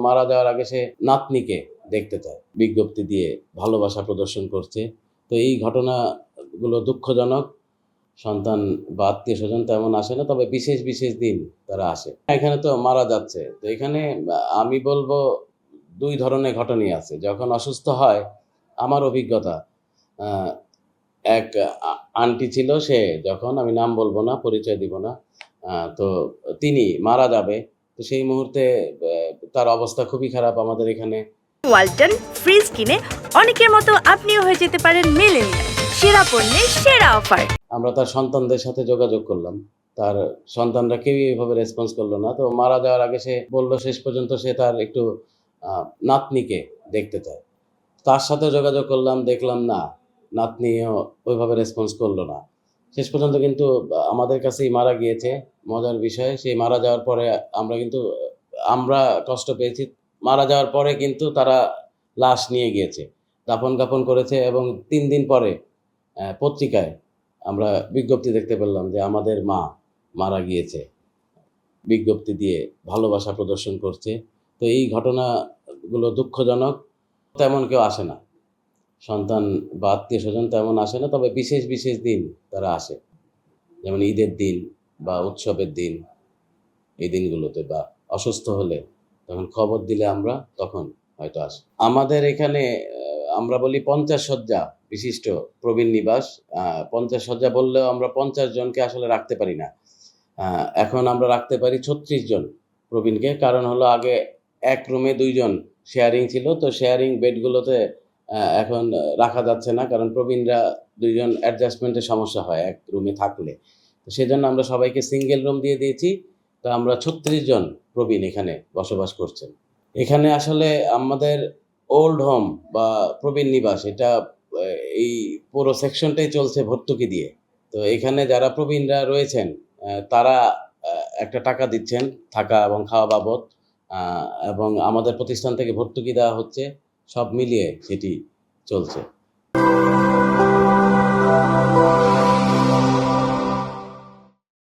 মারা যাওয়ার আগে সে নাতনিকে দেখতে চায়, বিজ্ঞপ্তি দিয়ে ভালোবাসা প্রদর্শন করছে। তো এই ঘটনাগুলো দুঃখজনক। সন্তান বা আত্মীয় স্বজন তেমন আসে না, তবে বিশেষ বিশেষ দিন তারা আসে। এখানে তো মারা যাচ্ছে, তো এখানে আমি বলবো দুই ধরনের ঘটনাই আছে। যখন অসুস্থ হয়, আমার অভিজ্ঞতা, আহ, এক আন্টি ছিল, সে যখন, আমি নাম বলবো না, পরিচয় দিব না, তো তিনি মারা যাবে, তো সেই মুহূর্তে তার অবস্থা খুবই খারাপ আমাদের এখানে। ওয়ালটন ফ্রিজ কিনে অনেকের মতো আপনিও হয়ে যেতে পারেন মিলেনিয়াল। সেরা পণ্যের সেরা অফার। আমরা তার সন্তানদের সাথে যোগাযোগ করলাম, তার সন্তানরা কেউই এভাবে রেসপন্স করলো না। তো মারা যাওয়ার আগে সে বললো শেষ পর্যন্ত সে তার একটু নাতনিকে দেখতে চায়। তার সাথে যোগাযোগ করলাম, দেখলাম না, নাতনিও ওইভাবে রেসপন্স করলো না। শেষ পর্যন্ত কিন্তু আমাদের কাছেই মারা গিয়েছে। মজার বিষয়, সেই মারা যাওয়ার পরে আমরা কষ্ট পেয়েছি। মারা যাওয়ার পরে কিন্তু তারা লাশ নিয়ে গিয়েছে, দাফন কাফন করেছে, এবং 3 দিন পরে পত্রিকায় আমরা বিজ্ঞপ্তি দেখতে পেলাম যে আমাদের মা মারা গিয়েছে, বিজ্ঞপ্তি দিয়ে ভালোবাসা প্রদর্শন করছে। তো এই ঘটনাগুলো দুঃখজনক। তেমন কেউ আসে না, সন্তান বা আত্মীয় স্বজন তেমন আসে না, তবে বিশেষ বিশেষ দিন তারা আসে, যেমন ঈদের দিন বা উৎসবের দিন। এই দিনগুলোতে বা অসুস্থ হলে তখন খবর দিলে আমরা তখন হয়তো আসি। আমাদের এখানে আমরা বলি 50 শয্যা বিশিষ্ট প্রবীণ নিবাস। 50 শয্যা বললেও আমরা 50 জনকে আসলে রাখতে পারি না। এখন আমরা রাখতে পারি 36 জন প্রবীণকে। কারণ হলো, আগে এক রুমে 2 জন শেয়ারিং ছিল, তো শেয়ারিং বেডগুলোতে এখন রাখা যাচ্ছে না, কারণ প্রবীণরা 2 জন অ্যাডজাস্টমেন্টের সমস্যা হয় এক রুমে থাকলে। তো সেজন্য আমরা সবাইকে সিঙ্গেল রুম দিয়ে দিয়েছি। তো আমরা 36 জন প্রবীণ এখানে বসবাস করছেন। এখানে আসলে আমাদের ওল্ড হোম বা প্রবীণ নিবাস, এটা এই পুরো সেকশনটাই চলছে ভর্তুকি দিয়ে। তো এখানে যারা প্রবীণরা রয়েছেন তারা একটা টাকা দিচ্ছেন থাকা এবং খাওয়া বাবদ, এবং আমাদের প্রতিষ্ঠান থেকে ভর্তুকি দেওয়া হচ্ছে। সব মিলিয়ে সেটি চলছে।